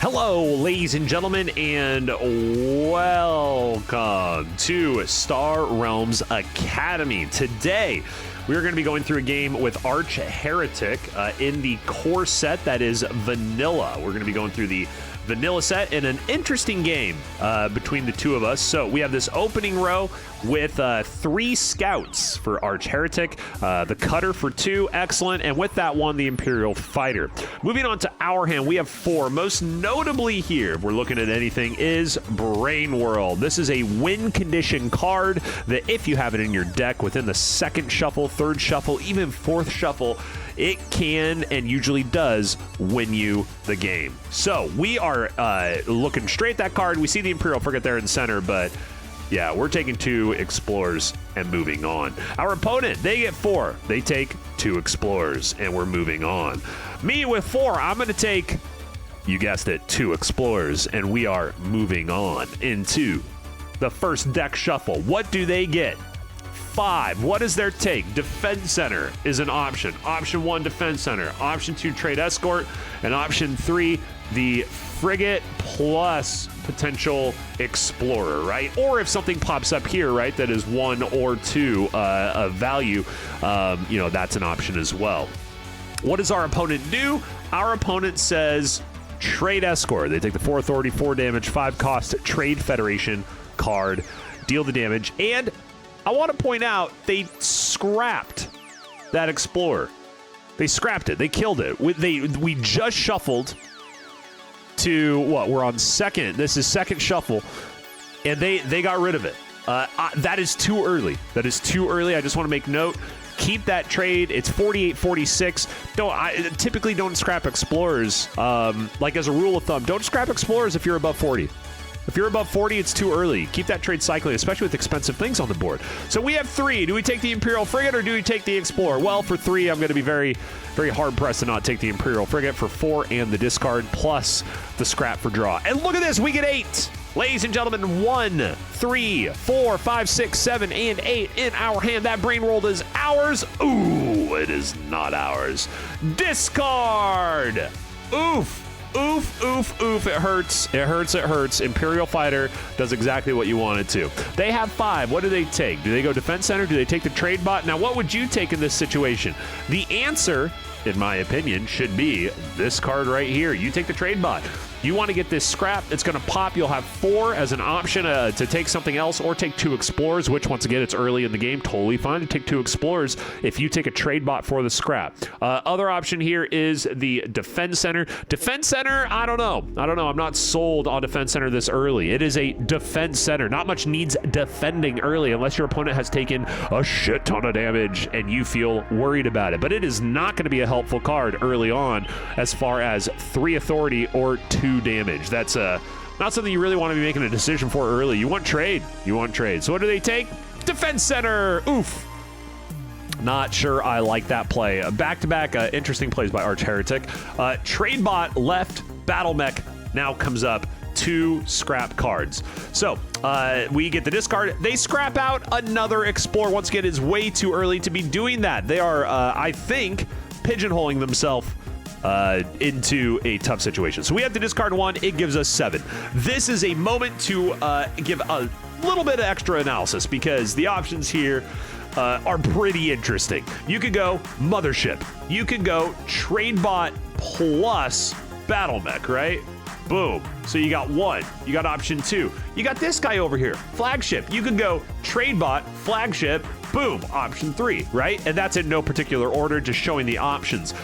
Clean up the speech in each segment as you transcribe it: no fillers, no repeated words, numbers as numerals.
Hello, ladies and gentlemen, and welcome to Star Realms Academy. Today, we are going to be going through a game with archHeritic in the core set that is vanilla. We're going to be going through the vanilla set in an interesting game between the two of us. So we have this opening row with 3 scouts for archHeritic, the cutter for 2, excellent, and with that one, the Imperial Fighter. Moving on to our hand, we have 4. Most notably here, if we're looking at anything, is Brain World. This is a win condition card that if you have it in your deck within the 2nd shuffle, 3rd shuffle, even 4th shuffle, it can and usually does win you the game. So we are looking straight at that card. We see the Imperial Frigate there in the center, but yeah, we're taking 2 Explorers and moving on. Our opponent, they get 4. They take 2 Explorers, and we're moving on. Me with 4, I'm going to take, you guessed it, 2 Explorers, and we are moving on into the first deck shuffle. What do they get? 5. What is their take? Defense Center is an option. Option 1, Defense Center. Option 2, Trade Escort. And option 3, the Frigate plus potential Explorer, right? Or if something pops up here, right, that is 1 or 2 of value, that's an option as well. What does our opponent do? Our opponent says Trade Escort. They take the 4 authority, 4 damage, 5 cost Trade Federation card, deal the damage, and I want to point out they scrapped that Explorer. They scrapped it. They killed it. We just shuffled to what? We're on 2nd. This is 2nd shuffle, and they got rid of it. That is too early. That is too early. I just want to make note. Keep that trade. It's 48-46. Typically don't scrap Explorers. Like as a rule of thumb, don't scrap Explorers if you're above 40. If you're above 40, it's too early. Keep that trade cycling, especially with expensive things on the board. So we have 3. Do we take the Imperial Frigate or do we take the Explorer? Well, for 3, I'm going to be very, very hard-pressed to not take the Imperial Frigate. For 4 and the discard, plus the scrap for draw. And look at this. We get 8. Ladies and gentlemen, 1, 3, 4, 5, 6, 7, and 8 in our hand. That Brain World is ours. Ooh, it is not ours. Discard. Oof. Oof, oof, oof, it hurts. It hurts, it hurts. Imperial Fighter does exactly what you want it to. They have 5. What do they take? Do they go Defense Center? Do they take the Trade Bot? Now, what would you take in this situation? The answer, in my opinion, should be this card right here. You take the Trade Bot. You want to get this scrap, it's going to pop. You'll have 4 as an option to take something else or take 2 Explorers, which once again, it's early in the game. Totally fine to take 2 Explorers if you take a Trade Bot for the scrap. Other option here is the Defense Center. Defense Center, I don't know. I'm not sold on Defense Center this early. It is a Defense Center. Not much needs defending early unless your opponent has taken a shit ton of damage and you feel worried about it. But it is not going to be a helpful card early on as far as 3 authority or 2 damage. That's not something you really want to be making a decision for early. You want trade. You want trade. So what do they take? Defense Center. Oof. Not sure I like that play. Back-to-back interesting plays by archHeritic. Trade Bot left. Battle Mech now comes up. 2 scrap cards. So we get the discard. They scrap out another Explorer. Once again, it's way too early to be doing that. They are, I think, pigeonholing themselves into a tough situation. So we have to discard 1. It gives us 7. This is a moment to give a little bit of extra analysis because the options here are pretty interesting. You could go Mothership. You could go Trade Bot plus Battle Mech, right? Boom. So you got 1. You got option 2. You got this guy over here, Flagship. You could go Trade Bot, Flagship, boom, option 3, right? And that's in no particular order, just showing the options.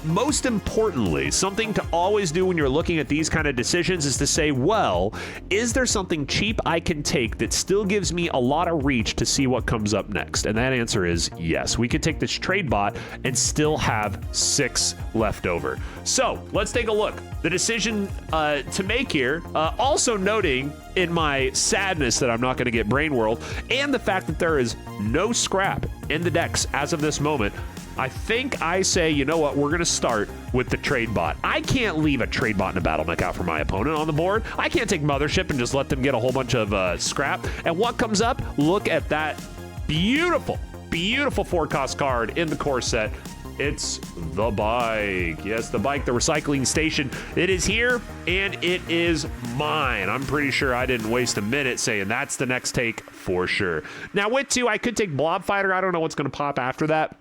Most importantly, something to always do when you're looking at these kind of decisions is to say, well, is there something cheap I can take that still gives me a lot of reach to see what comes up next? And that answer is yes. We could take this Trade Bot and still have 6 left over. So let's take a look. The decision to make here, also noting in my sadness that I'm not going to get Brain World and the fact that there is no scrap in the decks as of this moment, I think I say, you know what, we're going to start with the Trade Bot. I can't leave a Trade Bot and a Battle Mech out for my opponent on the board. I can't take Mothership and just let them get a whole bunch of scrap. And what comes up? Look at that beautiful, beautiful 4-cost card in the core set. It's the bike. Yes, the bike, the recycling station. It is here, and it is mine. I'm pretty sure I didn't waste a minute saying that's the next take for sure. Now, with 2, I could take Blob Fighter. I don't know what's going to pop after that,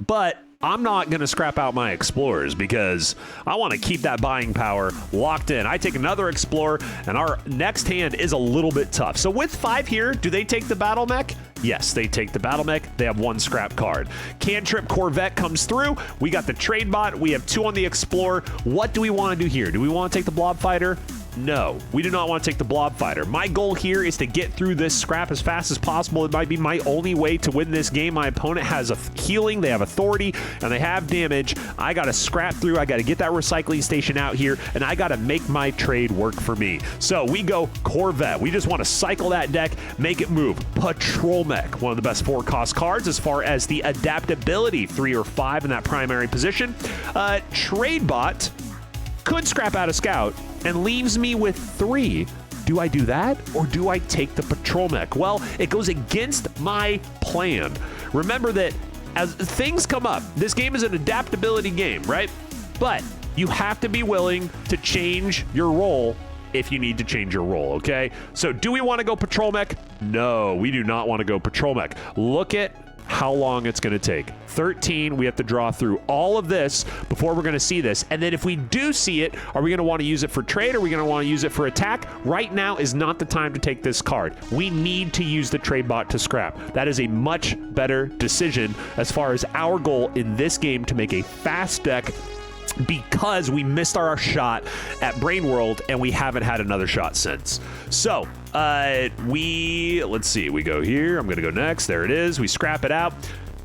but I'm not going to scrap out my Explorers because I want to keep that buying power locked in. I take another Explorer, and our next hand is a little bit tough. So with 5 here, do they take the Battle Mech? Yes, they take the Battle Mech. They have 1 scrap card. Cantrip Corvette comes through. We got the Trade Bot. We have 2 on the Explorer. What do we want to do here? Do we want to take the Blob Fighter? No, we do not want to take the Blob Fighter. My goal here is to get through this scrap as fast as possible. It might be my only way to win this game. My opponent has a healing, they have authority, and they have damage. I got to scrap through. I got to get that recycling station out here, and I got to make my trade work for me. So we go Corvette. We just want to cycle that deck, make it move. Patrol Mech, one of the best 4-cost cards as far as the adaptability, 3 or 5 in that primary position. Trade Bot could scrap out a Scout and leaves me with 3. Do I do that, or do I take the Patrol Mech? Well, it goes against my plan. Remember that as things come up, this game is an adaptability game, right? But you have to be willing to change your role if you need to change your role, okay? So do we want to go Patrol Mech? No, we do not want to go Patrol Mech. Look at how long it's going to take. 13, we have to draw through all of this before we're going to see this. And then if we do see it, are we going to want to use it for trade? Or are we going to want to use it for attack? Right now is not the time to take this card. We need to use the Trade Bot to scrap. That is a much better decision as far as our goal in this game to make a fast deck, because we missed our shot at Brain World and we haven't had another shot since. So let's see, we go here. I'm going to go next. There it is. We scrap it out.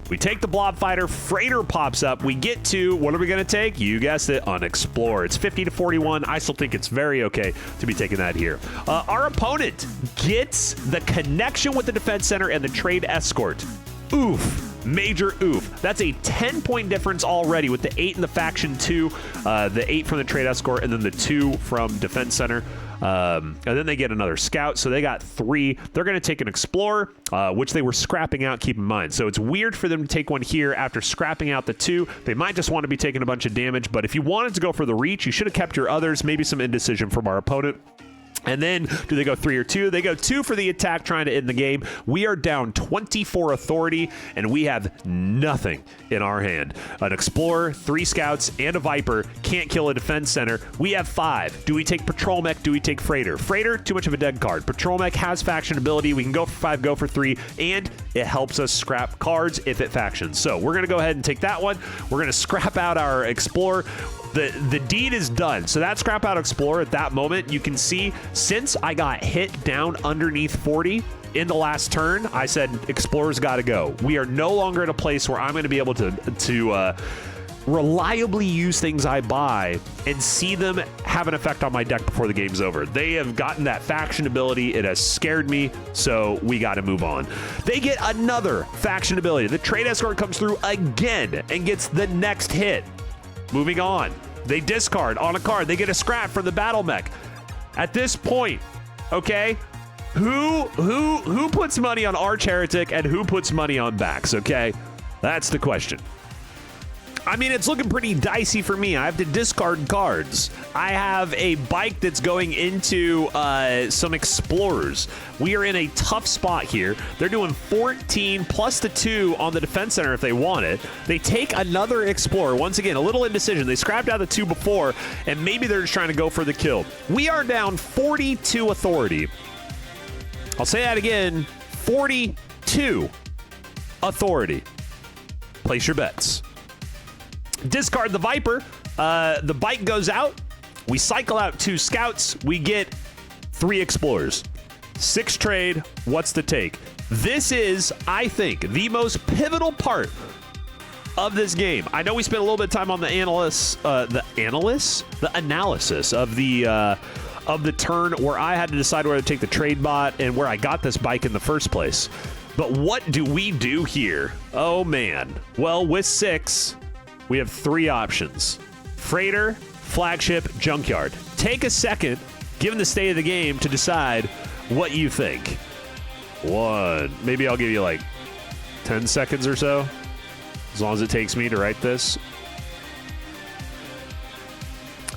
We take the Blob Fighter. Freighter pops up. We get to, what are we going to take? You guessed it, on Explore. It's 50 to 41. I still think it's very okay to be taking that here. Our opponent gets the connection with the Defense Center and the Trade Escort. Oof. Major oof. That's a 10-point difference already with the 8 in the Faction 2, the 8 from the Trade Escort, and then the 2 from Defense Center. And then they get another Scout, so they got 3. They're going to take an Explorer, which they were scrapping out, keep in mind. So it's weird for them to take one here after scrapping out the 2. They might just want to be taking a bunch of damage, but if you wanted to go for the reach, you should have kept your others. Maybe some indecision from our opponent. And then, do they go 3 or 2? They go 2 for the attack, trying to end the game. We are down 24 authority, and we have nothing in our hand. An Explorer, 3 Scouts, and a Viper can't kill a Defense Center. We have 5. Do we take Patrol Mech? Do we take Freighter? Freighter, too much of a dead card. Patrol Mech has faction ability. We can go for 5, go for 3, and it helps us scrap cards if it factions. So we're going to go ahead and take that one. We're going to scrap out our Explorer. The deed is done. So that scrap out Explorer at that moment, you can see, since I got hit down underneath 40 in the last turn, I said, Explorer's got to go. We are no longer at a place where I'm going to be able to reliably use things I buy and see them have an effect on my deck before the game's over. They have gotten that faction ability. It has scared me, so we got to move on. They get another faction ability. The Trade Escort comes through again and gets the next hit. Moving on, they discard on a card. They get a scrap from the Battle Mech. At this point, okay, who puts money on archHeritic and who puts money on Bax? Okay, that's the question. I mean, it's looking pretty dicey for me. I have to discard cards. I have a bike that's going into some Explorers. We are in a tough spot here. They're doing 14 plus the 2 on the Defense Center if they want it. They take another Explorer. Once again, a little indecision. They scrapped out the 2 before, and maybe they're just trying to go for the kill. We are down 42 authority. I'll say that again, 42 authority. Place your bets. Discard the Viper. The bike goes out. We cycle out 2 Scouts. We get 3 Explorers. 6 trade. What's the take? This is, I think, the most pivotal part of this game. I know we spent a little bit of time on the analysis of the turn where I had to decide whether to take the Trade Bot and where I got this bike in the first place. But what do we do here? Oh, man. Well, with 6... we have 3 options: Freighter, Flagship, Junkyard. Take a second, given the state of the game, to decide what you think. 1. Maybe I'll give you like 10 seconds or so. as long as it takes me to write this.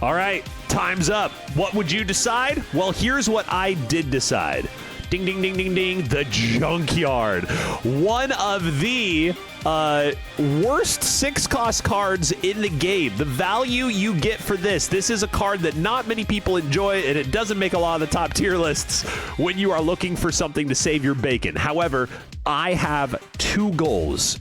All right, time's up. What would you decide? Well, here's what I did decide. Ding, ding, ding, ding, ding. The Junkyard. One of the worst 6-cost cards in the game. The value you get for this is a card that not many people enjoy, and it doesn't make a lot of the top tier lists when you are looking for something to save your bacon. However, I have 2 goals.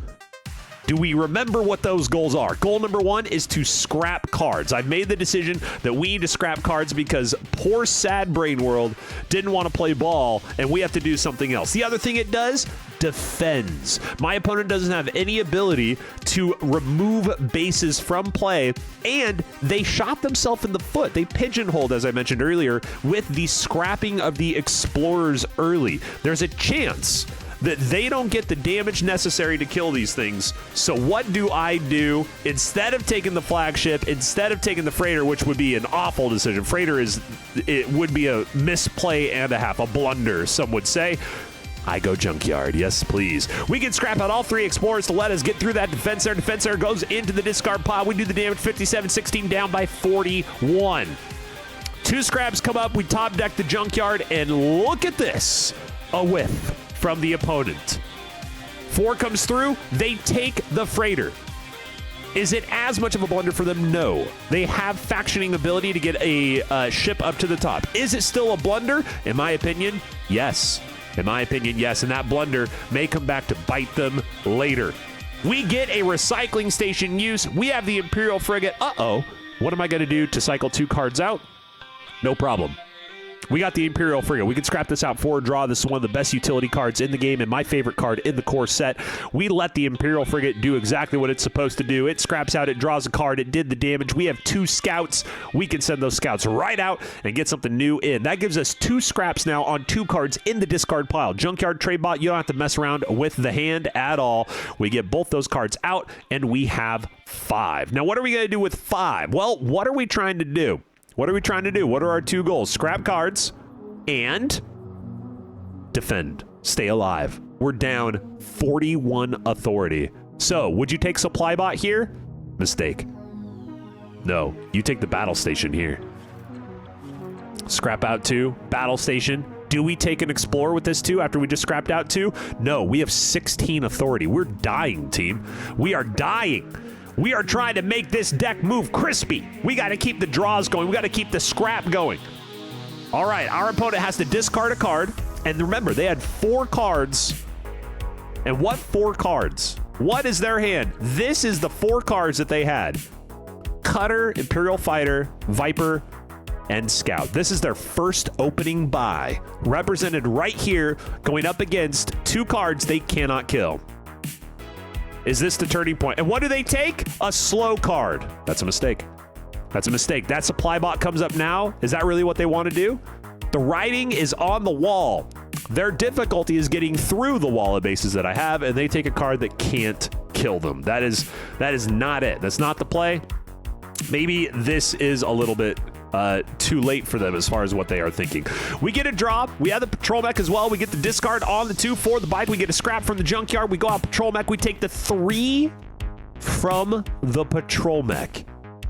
Do we remember what those goals are? Goal number 1 is to scrap cards. I've made the decision that we need to scrap cards because poor sad Brain World didn't want to play ball, and we have to do something else. The other thing it does, defends. My opponent doesn't have any ability to remove bases from play, and they shot themselves in the foot. They pigeonholed, as I mentioned earlier, with the scrapping of the Explorers early. There's a chance that they don't get the damage necessary to kill these things. So what do? Instead of taking the flagship, instead of taking the freighter, which would be an awful decision. Freighter would be a misplay and a half, a blunder, some would say. I go Junkyard. Yes, please. We can scrap out all 3 Explorers to let us get through that defense there. Defense there goes into the discard pile. We do the damage, 57, 16 down by 41. 2 scraps come up. We top deck the Junkyard, and look at this. A whiff from the opponent. 4 comes through. They take the freighter. Is it as much of a blunder for them? No. They have factioning ability to get a ship up to the top. Is it still a blunder? In my opinion, yes. In my opinion, yes. And that blunder may come back to bite them later. We get a recycling station use. We have the Imperial Frigate. Uh-oh. What am I going to do to cycle 2 cards out? No problem. We got the Imperial Frigate. We can scrap this out for a draw. This is one of the best utility cards in the game and my favorite card in the core set. We let the Imperial Frigate do exactly what it's supposed to do. It scraps out, it draws a card, it did the damage. We have 2 scouts. We can send those scouts right out and get something new in. That gives us 2 scraps now on 2 cards in the discard pile. Junkyard Trade Bot, you don't have to mess around with the hand at all. We get both those cards out, and we have 5. Now, what are we going to do with 5? Well, what are we trying to do? What are we trying to do? What are our 2 goals? Scrap cards and defend. Stay alive. We're down 41 authority. So, would you take Supply Bot here? Mistake. No, you take the battle station here. Scrap out 2. Battle station. Do we take an Explorer with this 2 after we just scrapped out 2? No, we have 16 authority. We're dying, team. We are dying. We are trying to make this deck move crispy. We got to keep the draws going. We got to keep the scrap going. All right, our opponent has to discard a card. And remember, they had 4 cards. And what 4 cards? What is their hand? This is the 4 cards that they had. Cutter, Imperial Fighter, Viper, and Scout. This is their first opening buy. Represented right here, going up against 2 cards they cannot kill. Is this the turning point? And what do they take? A slow card. That's a mistake. That's a mistake. That Supply Bot comes up now. Is that really what they want to do? The writing is on the wall. Their difficulty is getting through the wall of bases that I have, and they take a card that can't kill them. That is not it. That's not the play. Maybe this is a little bit too late for them as far as what they are thinking. We get a draw. We have the Patrol Mech as well. We get the discard on the 2 for the bike. We get a scrap from the Junkyard. We go out Patrol Mech. We take the 3 from the Patrol Mech.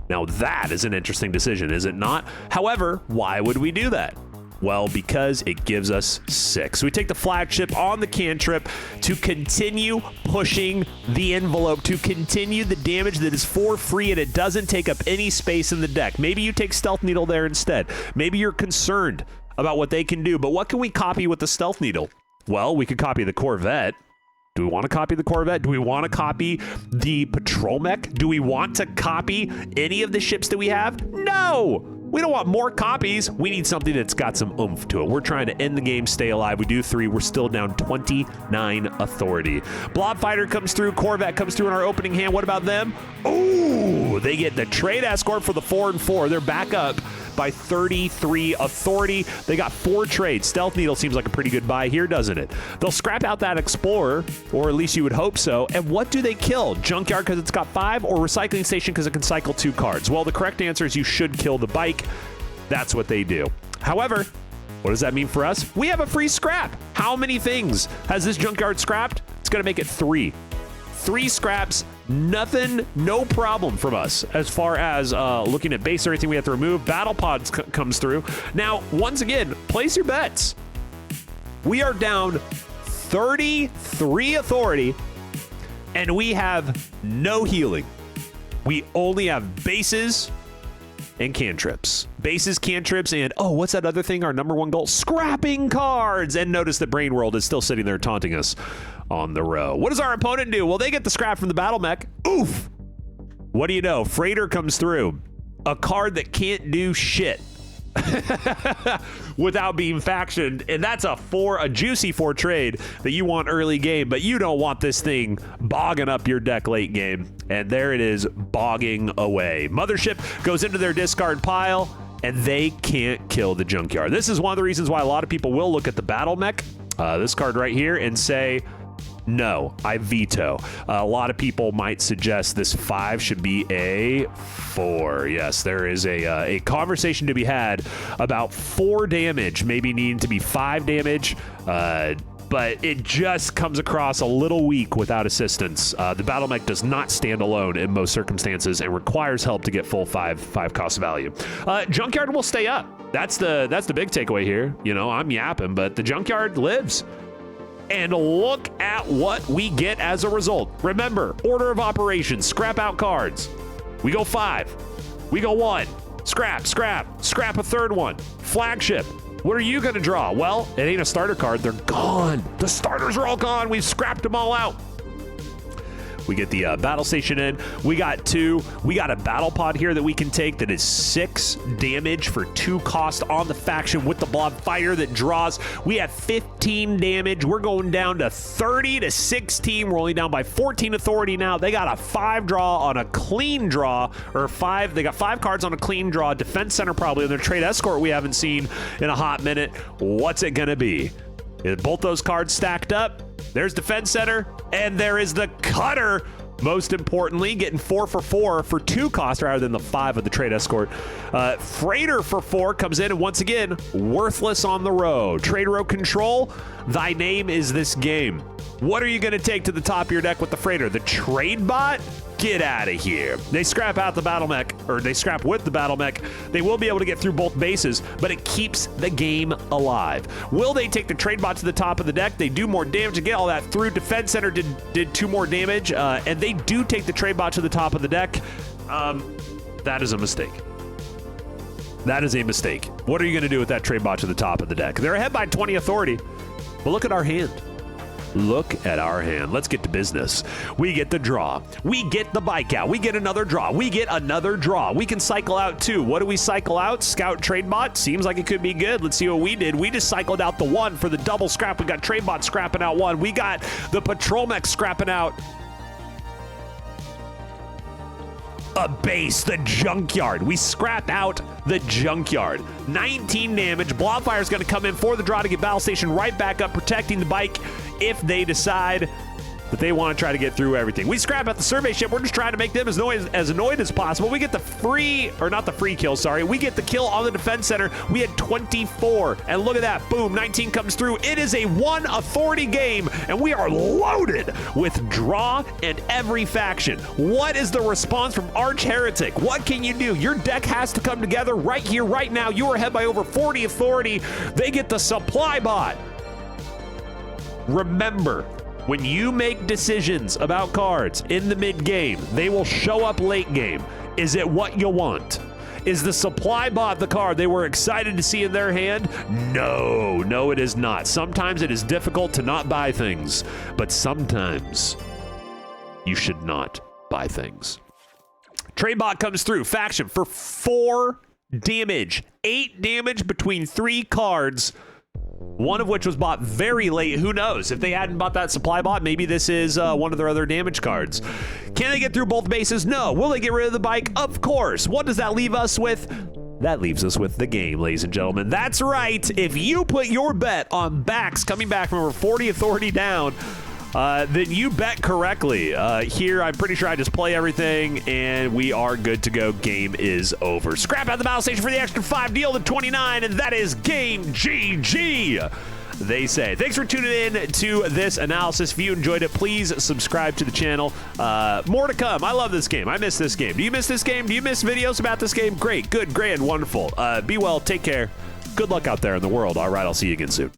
Now that is an interesting decision, is it not? However, why would we do that? Well, because it gives us 6. We take the flagship on the cantrip to continue pushing the envelope, to continue the damage that is for free and it doesn't take up any space in the deck. Maybe you take Stealth Needle there instead. Maybe you're concerned about what they can do, but what can we copy with the Stealth Needle? Well, we could copy the Corvette. Do we want to copy the Corvette? Do we want to copy the Patrol Mech? Do we want to copy any of the ships that we have? No! We don't want more copies. We need something that's got some oomph to it. We're trying to end the game, stay alive. We do 3. We're still down 29 authority. Blob Fighter comes through. Corvette comes through in our opening hand. What about them? Ooh, they get the Trade Escort for the 4 and 4. They're back up by 33 authority. They got 4 trades. Stealth Needle seems like a pretty good buy here, doesn't it? They'll scrap out that Explorer, or at least you would hope so. And what do they kill? Junkyard because it's got 5, or Recycling Station because it can cycle 2 cards? Well, the correct answer is you should kill the bike. That's what they do. However, what does that mean for us? We have a free scrap. How many things has this Junkyard scrapped? It's going to make it 3. 3 scraps Nothing, no problem from us as far as looking at base or anything we have to remove. Battle pods comes through. Now, once again, place your bets. We are down 33 authority, and we have no healing. We only have bases and cantrips. Bases, cantrips, and what's that other thing? Our number one goal? Scrapping cards! And notice that Brain World is still sitting there taunting us on the row. What does our opponent do? Well, they get the scrap from the battle mech. Oof! What do you know? Freighter comes through. A card that can't do shit without being factioned, and that's a juicy 4 trade that you want early game, but you don't want this thing bogging up your deck late game. And there it is, bogging away. Mothership goes into their discard pile, and they can't kill the Junkyard. This is one of the reasons why a lot of people will look at the battle mech, this card right here, and say, no, I veto. A lot of people might suggest this 5 should be a 4. Yes, there is a conversation to be had about 4 damage, maybe needing to be 5 damage, but it just comes across a little weak without assistance. The battle mech does not stand alone in most circumstances and requires help to get full 5 cost value. Junkyard will stay up. That's the big takeaway here. You know, I'm yapping, but the Junkyard lives. And look at what we get as a result. Remember, order of operations, scrap out cards. We go 5. We go 1. Scrap, scrap, scrap a 3rd one. Flagship. What are you going to draw? Well, it ain't a starter card. They're gone. The starters are all gone. We've scrapped them all out. We get the battle station in. We got 2. We got a battle pod here that we can take that is 6 damage for 2 cost on the faction with the blob fire that draws. We have 15 damage. We're going down to 30 to 16. We're only down by 14 authority now. They got a 5 draw on a clean draw, or 5. They got 5 cards on a clean draw. Defense center probably, and their trade escort we haven't seen in a hot minute. What's it gonna be? Both those cards stacked up. There's Defense Center, and there is the Cutter. Most importantly, getting 4 for 4 for 2 cost rather than the 5 of the trade escort. Freighter for 4 comes in, and once again, worthless on the road. Trade row control, thy name is this game. What are you going to take to the top of your deck with the Freighter? The trade bot? Get out of here. They scrap out the battle mech, or they scrap with the battle mech. They will be able to get through both bases, but it keeps the game alive. Will they take the trade bot to the top of the deck? They do more damage to get all that through. Defense Center did 2 more damage, and they do take the trade bot to the top of the deck. That is a mistake. That is a mistake. What are you going to do with that trade bot to the top of the deck? They're ahead by 20 authority, but look at our hand. Look at our hand. Let's get to business. We get the draw. We get the bike out. We get another draw. We get another draw. We can cycle out 2. What do we cycle out? Scout trade bot. Seems like it could be good. Let's see what we did. We just cycled out the 1 for the double scrap. We got trade bot scrapping out 1. We got the patrol mech scrapping out a base, the Junkyard. We scrap out the Junkyard. 19 damage. Blobfire's going to come in for the draw to get battle station right back up, protecting the bike if they decide that they want to try to get through everything. We scrap out the survey ship. We're just trying to make them as annoyed as possible. We get the free, or not the free kill, sorry. We get the kill on the defense center. We had 24, and look at that. Boom, 19 comes through. It is a 1 authority game, and we are loaded with draw and every faction. What is the response from archHeritic? What can you do? Your deck has to come together right here, right now. You are ahead by over 40 authority. They get the supply bot. Remember, when you make decisions about cards in the mid-game, they will show up late game. Is it what you want? Is the supply bot the card they were excited to see in their hand? No, it is not. Sometimes it is difficult to not buy things, but sometimes you should not buy things. Trade bot comes through. Faction for 4 damage. 8 damage between 3 cards. One of which was bought very late. Who knows? If they hadn't bought that supply bot, maybe this is one of their other damage cards. Can they get through both bases? No. Will they get rid of the bike? Of course. What does that leave us with? That leaves us with the game, ladies and gentlemen. That's right. If you put your bet on backs coming back from over 40 authority down, then you bet correctly. Here, I'm pretty sure I just play everything, and we are good to go. Game is over. Scrap out the battle station for the extra 5, deal to 29, and that is game GG. they say. Thanks for tuning in to this analysis. If you enjoyed it, please subscribe to the channel. More to come. I love this game. I miss this game. Do you miss this game? Do you miss videos about this game? Great, good, grand, wonderful. Be well, take care. Good luck out there in the world. All right, I'll see you again soon.